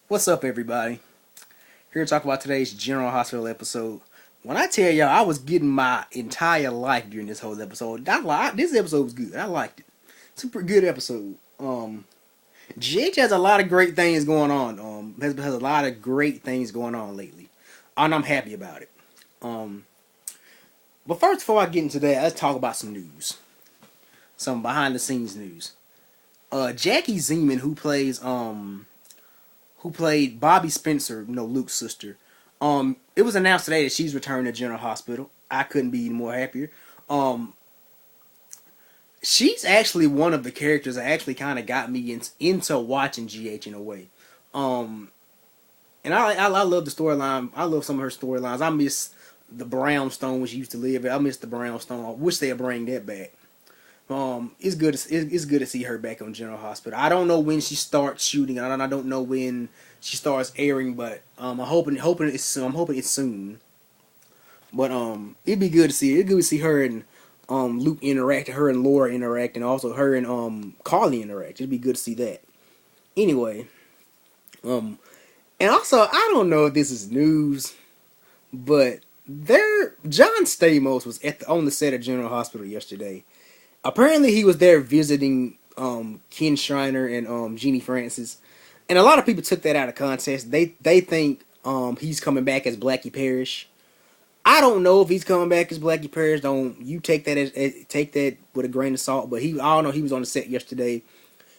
What's up, everybody? Here to talk about today's General Hospital episode. When I tell y'all, I was getting my entire life during this whole episode. This episode was good. I liked it. It's a pretty good episode. GH has a lot of great things going on. Has a lot of great things going on lately, and I'm happy about it. Um, but first, before I get into that, let's talk about some news, some behind the scenes news. Jackie Zeman, who played Bobby Spencer, Luke's sister. It was announced today that she's returning to General Hospital. I couldn't be more happier. Um, she's actually one of the characters that actually kind of got me into watching GH in a way. Um, and I love the storyline. I love some of her storylines. I miss the brownstone which she used to live at. I miss the brownstone. I wish they'd bring that back. It's good to see her back on General Hospital. I don't know when she starts shooting. I don't know when she starts airing, but I'm hoping it's soon. I'm hoping it's soon. But it'd be good to see. It'd be good to see her and Luke interact, her and Laura interact, and also her and Carly interact. It'd be good to see that. Anyway, and also I don't know if this is news, but John Stamos was on the set of General Hospital yesterday. Apparently, he was there visiting Ken Shriner and Jeannie Francis, and a lot of people took that out of context. They think he's coming back as Blackie Parrish. I don't know if he's coming back as Blackie Parrish. Don't you take that take that with a grain of salt? But I don't know. He was on the set yesterday.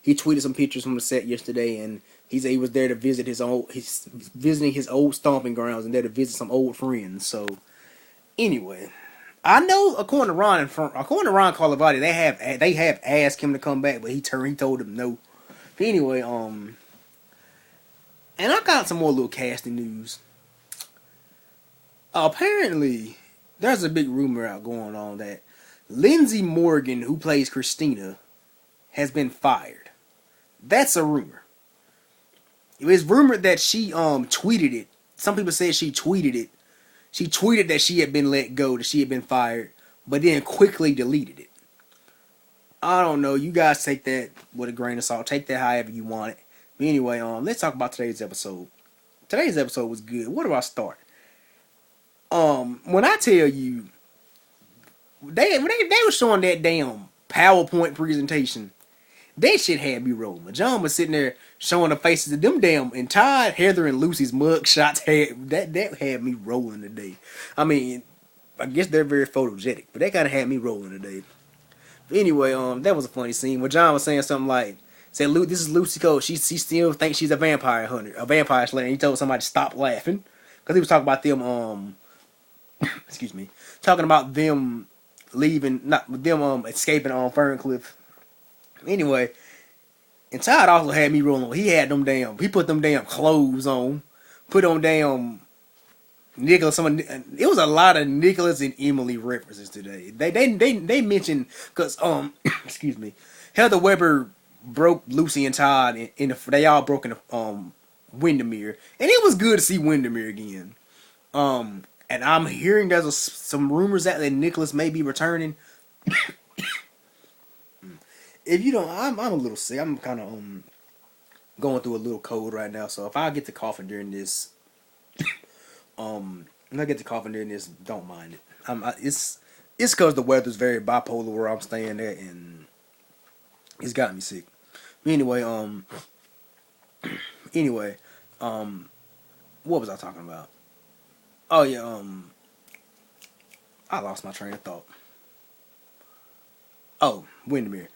He tweeted some pictures from the set yesterday, and he was there to visit he's visiting his old stomping grounds and there to visit some old friends. So anyway. I know, according to Ron Carlivati, they have asked him to come back, but he told them no. But anyway, and I got some more little casting news. Apparently, there's a big rumor out going on that Lindsay Morgan, who plays Christina, has been fired. That's a rumor. It was rumored that she tweeted it. Some people said she tweeted it. She tweeted that she had been let go, that she had been fired, but then quickly deleted it. I don't know. You guys take that with a grain of salt. Take that however you want it. But anyway, let's talk about today's episode. Today's episode was good. Where do I start? When I tell you, they were showing that damn PowerPoint presentation. That shit had me rolling. John was sitting there showing the faces of them damn, and Todd, Heather, and Lucy's mug shots that had me rolling today. I mean, I guess they're very photogenic, but that kind of had me rolling today. But anyway, that was a funny scene where John was saying something like, "Said Luke, this is Lucy Cole. She still thinks she's a vampire hunter, a vampire slayer." And he told somebody to stop laughing because he was talking about them. Excuse me, talking about them leaving, not them escaping on Ferncliff. Anyway, and Todd also had me rolling. He put them damn clothes on, put on damn Nicholas. It was a lot of Nicholas and Emily references today. They mentioned because excuse me, Heather Weber broke Lucy and Todd they all broke in the Windermere, and it was good to see Windermere again. And I'm hearing there's some rumors that Nicholas may be returning. If you don't, I'm a little sick. I'm kind of going through a little cold right now. So if I get to coughing during this, don't mind it. It's because the weather's very bipolar where I'm staying at, and it's got me sick. Anyway, what was I talking about? Oh yeah, I lost my train of thought. Oh, Windermere.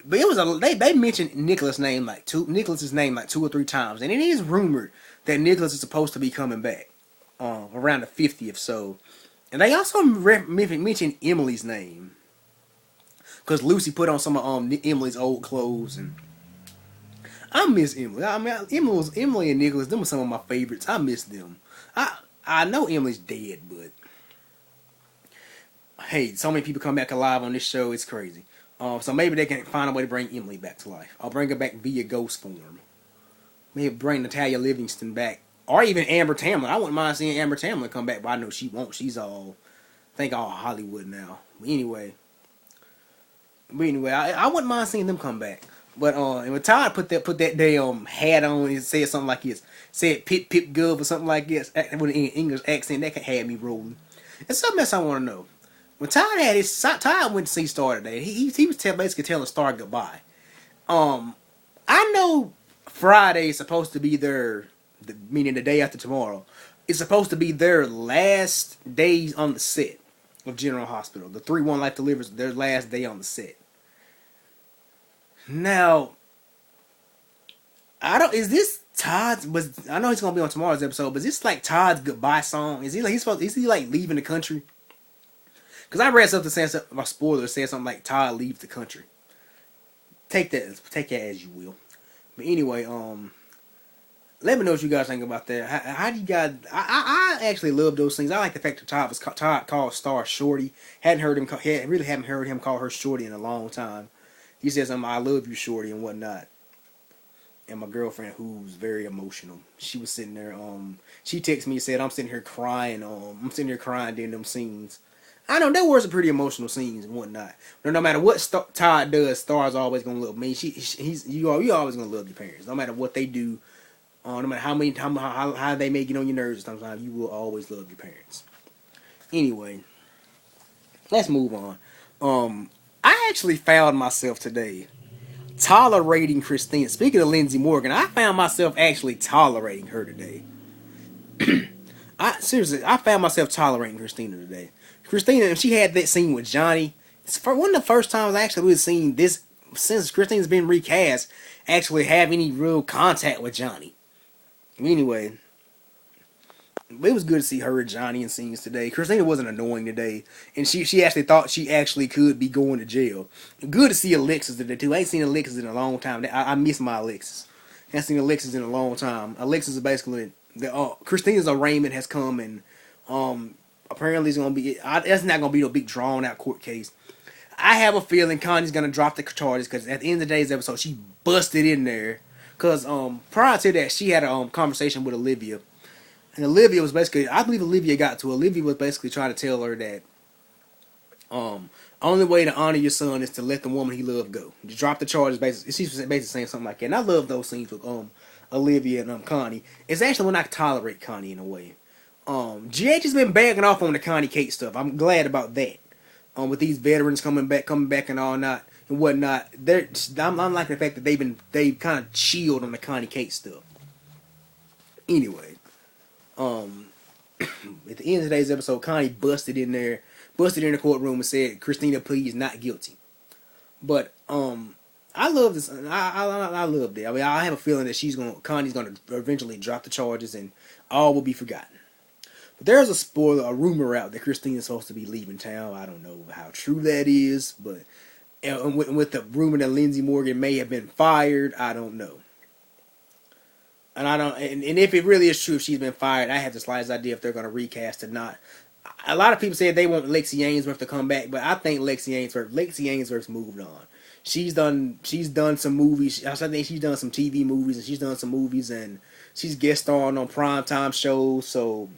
But it was they mentioned Nicholas's name like two or three times, and it is rumored that Nicholas is supposed to be coming back around the 50th. So, and they also mentioned Emily's name because Lucy put on some of Emily's old clothes, and I miss Emily. I mean, Emily and Nicholas. Them were some of my favorites. I miss them. I know Emily's dead, but hey, so many people come back alive on this show. It's crazy. So maybe they can find a way to bring Emily back to life. I'll bring her back via ghost form. Maybe bring Natalia Livingston back. Or even Amber Tamlin. I wouldn't mind seeing Amber Tamlin come back, but I know she won't. She's all Hollywood now. But anyway, I wouldn't mind seeing them come back. But and when Todd put that damn hat on and said something like this, said "pip pip gov" or something like this with an English accent, that had me rolling. And something else I want to know. When Todd went to see Star today. He was basically telling Star goodbye. I know Friday is supposed to be meaning the day after tomorrow. It's supposed to be their last days on the set of General Hospital. The 3-1 Life Delivers their last day on the set. Now, I don't. Is this Todd's? I know he's gonna be on tomorrow's episode, but is this like Todd's goodbye song? Is he like Is he like leaving the country? Because I read something saying a spoiler saying something like Todd leaves the country. Take that as you will. But anyway, let me know what you guys think about that. How do you guys? I actually love those things. I like the fact that Todd called Star Shorty. Haven't heard him call her Shorty in a long time. He says something, "I love you, Shorty," and whatnot. And my girlfriend, who's very emotional, she was sitting there. She texted me and said, "I'm sitting here crying. I'm sitting here crying during them scenes." I know there were some pretty emotional scenes and whatnot. But no matter what Todd does, Star's always gonna love me. You always gonna love your parents, no matter what they do. No matter how they may get on your nerves. Sometimes you will always love your parents. Anyway, let's move on. I actually found myself today tolerating Christina. Speaking of Lindsay Morgan, I found myself actually tolerating her today. I found myself tolerating Christina today. Christina, she had that scene with Johnny. It's one of the first times actually we've seen this since Christina's been recast actually have any real contact with Johnny. Anyway, it was good to see her and Johnny in scenes today. Christina wasn't annoying today, and she actually thought she actually could be going to jail. Good to see Alexis today too. I ain't seen Alexis in a long time. I miss my Alexis. I haven't seen Alexis in a long time. Alexis is basically Christina's arraignment has come, and apparently it's gonna be. That's not gonna be no big drawn out court case. I have a feeling Connie's gonna drop the charges because at the end of today's episode, she busted in there. Cause prior to that, she had a conversation with Olivia. And Olivia was basically, I believe Olivia was basically trying to tell her that only way to honor your son is to let the woman he loved go. Just drop the charges, basically. She's basically saying something like that. And I love those scenes with Olivia and Connie. It's actually when I tolerate Connie in a way. GH has been backing off on the Connie Kate stuff. I'm glad about that. With these veterans coming back and all not and whatnot. I'm liking the fact that they've kind of chilled on the Connie Kate stuff. Anyway. At the end of today's episode, Connie busted in the courtroom and said, "Christina, please, not guilty." But I love this. I love it. I mean, I have a feeling that Connie's gonna eventually drop the charges and all will be forgotten. But there's a rumor out that Christina's supposed to be leaving town. I don't know how true that is, but with the rumor that Lindsay Morgan may have been fired, I don't know. And I don't, and if it really is true, if she's been fired, I have the slightest idea if they're going to recast or not. A lot of people say they want Lexi Ainsworth to come back, but I think Lexi Ainsworth's moved on. She's done some movies. I think she's done some TV movies, and she's done some movies, and she's guest starring on primetime shows. So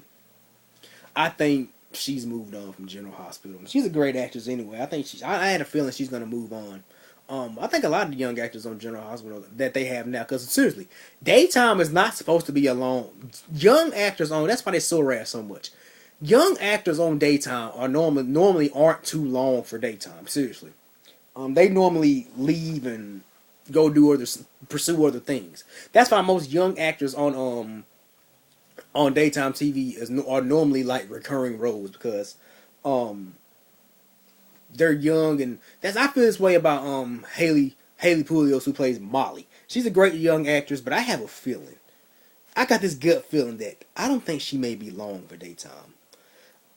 I think she's moved on from General Hospital. She's a great actress anyway. I had a feeling she's going to move on. I think a lot of the young actors on General Hospital that they have now, because seriously, daytime is not supposed to be a long. Young actors on, that's why they're so rare so much. Young actors on daytime are normally aren't too long for daytime. Seriously, they normally leave and go pursue other things. That's why most young actors on daytime TV are normally like recurring roles because they're young, and I feel this way about Haley Pulios, who plays Molly. She's a great young actress, but I have a feeling. I got this gut feeling that I don't think she may be long for daytime.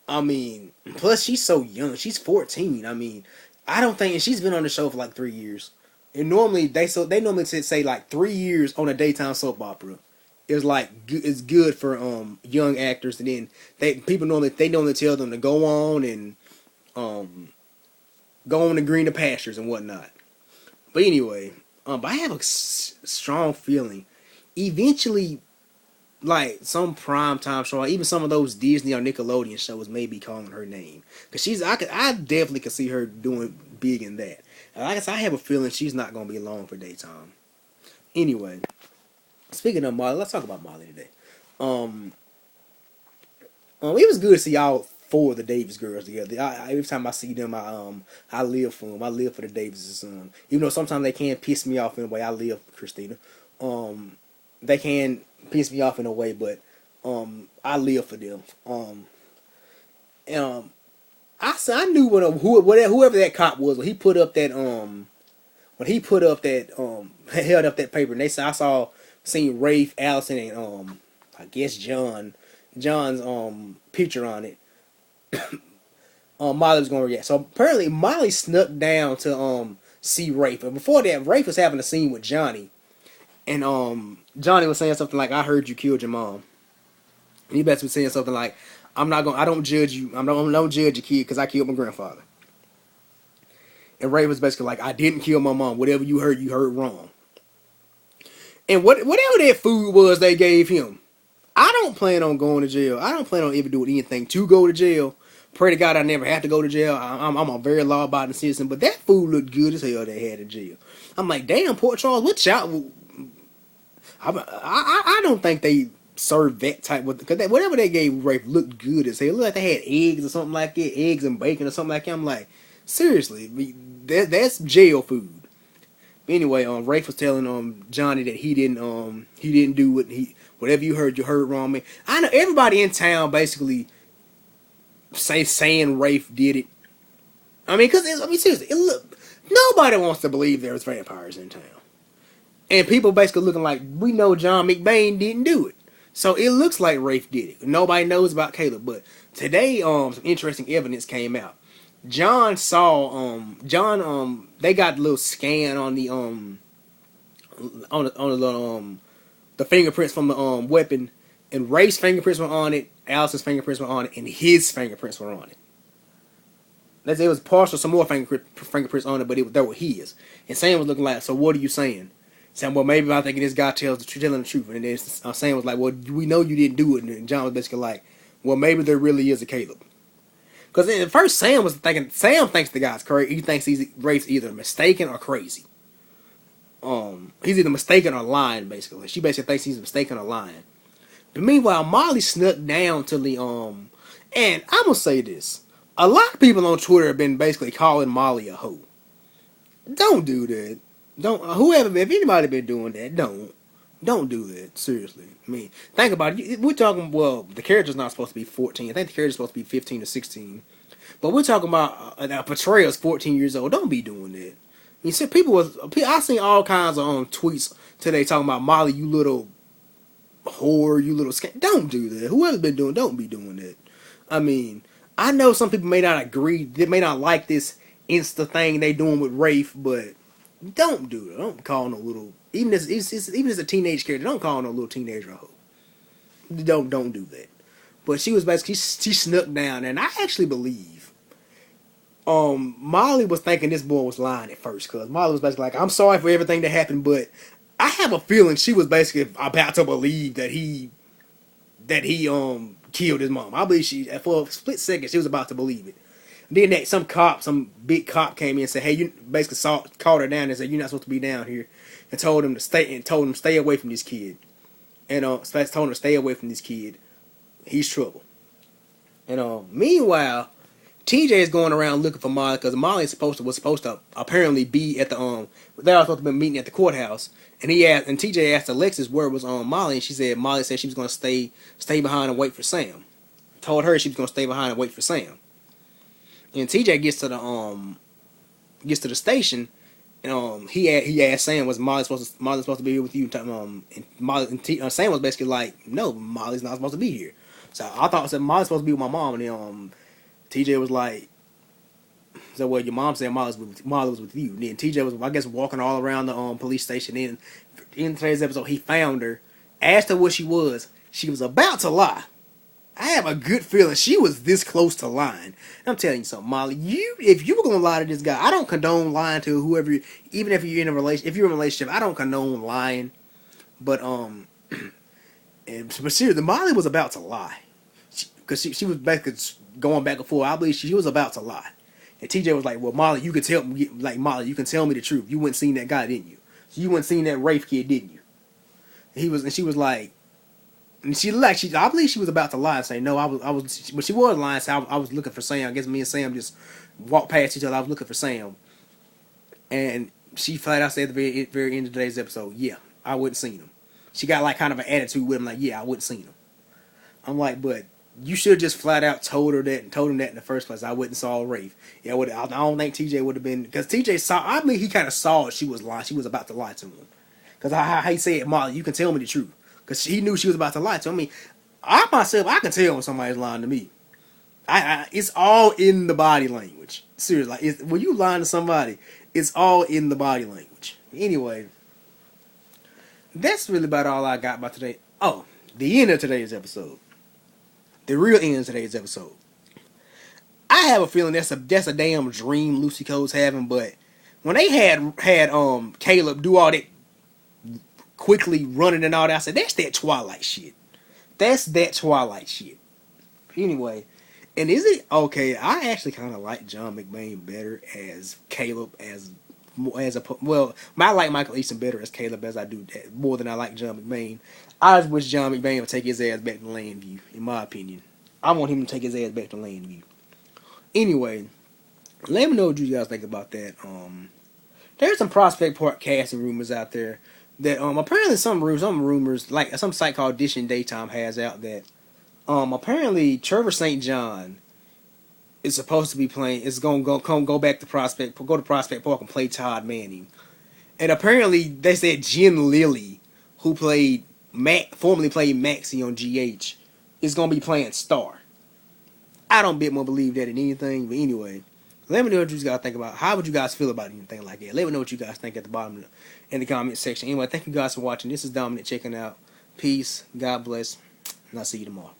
I mean, plus she's so young. She's 14. I mean, I don't think, and she's been on the show for like 3 years. And normally they normally say like 3 years on a daytime soap opera is like it's good for young actors, and then they normally tell them to go on and go on to greener pastures and whatnot. But anyway, but I have a strong feeling eventually, like some primetime show, or even some of those Disney or Nickelodeon shows may be calling her name. Because I definitely could see her doing big in that. And like I said, I have a feeling she's not gonna be long for daytime. Anyway, speaking of Molly, let's talk about Molly today. Um, it was good to see all four of the Davis girls together. Every time I see them, I live for them. I live for the Davises. Even though sometimes they can piss me off in a way, I live for Christina. Um, they can piss me off in a way, but I live for them. Um, I knew whoever that cop was when he put up that held up that paper, and they said seen Rafe, Allison, and I guess John's picture on it. Molly was gonna react. So apparently Molly snuck down to see Rafe, and before that, Rafe was having a scene with Johnny, and Johnny was saying something like, "I heard you killed your mom," and he basically saying something like, I don't judge you. I don't judge your kid because I killed my grandfather." And Ray was basically like, "I didn't kill my mom. Whatever you heard wrong." And whatever that food was they gave him, I don't plan on going to jail. I don't plan on ever doing anything to go to jail. Pray to God I never have to go to jail. I'm a very law-abiding citizen, but that food looked good as hell they had in jail. I'm like, damn, Port Charles, what y'all... I don't think they served that type of... Because whatever they gave Rafe looked good as hell. It looked like they had eggs or something like that. Eggs and bacon or something like that. I'm like, seriously, that's jail food. But anyway, Rafe was telling Johnny that he didn't do whatever you heard wrong. Man, I know everybody in town basically saying Rafe did it. I mean, seriously, nobody wants to believe there's vampires in town, and people basically looking like we know John McBain didn't do it. So it looks like Rafe did it. Nobody knows about Caleb, but today some interesting evidence came out. John saw they got a little scan on the the fingerprints from the weapon, and Ray's fingerprints were on it, Allison's fingerprints were on it, and his fingerprints were on it. It was partial, some more fingerprints on it, but they were his. And Sam was looking like, so what are you saying? Sam, well, maybe I'm thinking this guy telling the truth. And then Sam was like, well, we know you didn't do it. And John was basically like, well, maybe there really is a Caleb. Because at first Sam thinks the guy's crazy. He thinks Rafe's either mistaken or crazy. He's either mistaken or lying, basically. She basically thinks he's mistaken or lying. But meanwhile, Molly snuck down to the and I'm gonna say this. A lot of people on Twitter have been basically calling Molly a hoe. Don't do that. If anybody been doing that, don't do that. Seriously. I mean, think about it. We're talking, well, the character's not supposed to be 14. I think the character's supposed to be 15 or 16. But we're talking about a portrayal's 14 years old. Don't be doing that. You see, I seen all kinds of tweets today talking about Molly, you little whore, you little scam. Don't do that. Whoever's been doing, don't be doing that. I mean, I know some people may not agree, they may not like this Insta thing they doing with Rafe, but don't do it. Don't call no little, even as a teenage character, don't call no little teenager a hoe. Don't do that. But she was basically, she snuck down, and I actually believe Molly was thinking this boy was lying at first, because Molly was basically like, I'm sorry for everything that happened, but I have a feeling she was basically about to believe that he killed his mom. I believe for a split second she was about to believe it. And then some big cop came in and said, hey, you basically called her down and said, you're not supposed to be down here, and told him to stay away from this kid. And told him to stay away from this kid. He's trouble. And meanwhile, TJ is going around looking for Molly, because Molly was supposed to apparently be at the they were supposed to be meeting at the courthouse. And TJ asked Alexis where was Molly, and Molly said she was going to stay behind and wait for Sam. Told her she was going to stay behind and wait for Sam. And TJ gets to the station, and he asked Sam, was Molly supposed to be here with you? And Sam was basically like, no, Molly's not supposed to be here. So I thought Molly's supposed to be with my mom, and then TJ was like, so well, your mom said Molly was with you. And then TJ was, I guess, walking all around the police station. And in today's episode, he found her, asked her what she was. She was about to lie. I have a good feeling she was this close to lying. And I'm telling you something, Molly. If you were gonna lie to this guy, I don't condone lying to whoever. Even if you're in a relationship, I don't condone lying. But but seriously, Molly was about to lie, because she was basically going back and forth. I believe she was about to lie. And TJ was like, well, Molly, you can tell me, like, Molly, you can tell me the truth. You wouldn't seen that guy, didn't you? You wouldn't seen that Rafe kid, didn't you? And she was like, and I believe she was about to lie and say, no, but she was lying. So I was looking for Sam. I guess me and Sam just walked past each other. I was looking for Sam. And she flat out said at the very end of today's episode, yeah, I wouldn't seen him. She got like kind of an attitude with him, like, yeah, I wouldn't seen him. I'm like, but you should have just flat out told him that in the first place. I wouldn't saw Rafe. Yeah, I don't think TJ would have been, because TJ saw. I mean, he kind of saw she was lying. She was about to lie to him. Because how he said, Molly, you can tell me the truth. Because he knew she was about to lie to him. I mean, I myself, I can tell when somebody's lying to me. It's all in the body language. Seriously, like, when you lying to somebody, it's all in the body language. Anyway, that's really about all I got about today. Oh, the end of today's episode. The real end of today's episode. I have a feeling that's a damn dream Lucy Cole's having, but when they had Caleb do all that quickly running and all that, I said, that's that Twilight shit. That's that Twilight shit. Anyway, and is it okay? I actually kind of like John McBain better as Caleb I like Michael Easton better as Caleb as I do that, more than I like John McBain. I just wish John McBain would take his ass back to Landview, in my opinion. I want him to take his ass back to Landview. Anyway, let me know what you guys think about that. There's some Prospect Park casting rumors out there that apparently some rumors, like some site called Dish and Daytime has out that apparently Trevor St. John is supposed to be playing. Is going to go back to Prospect Park and play Todd Manning. And apparently they said Jen Lilly, who formerly played Maxie on GH, is going to be playing Star. I don't bit more believe that in anything, but anyway, let me know what you guys think about. How would you guys feel about anything like that? Let me know what you guys think at the bottom in the comment section. Anyway, thank you guys for watching. This is Dominic checking out. Peace. God bless. And I'll see you tomorrow.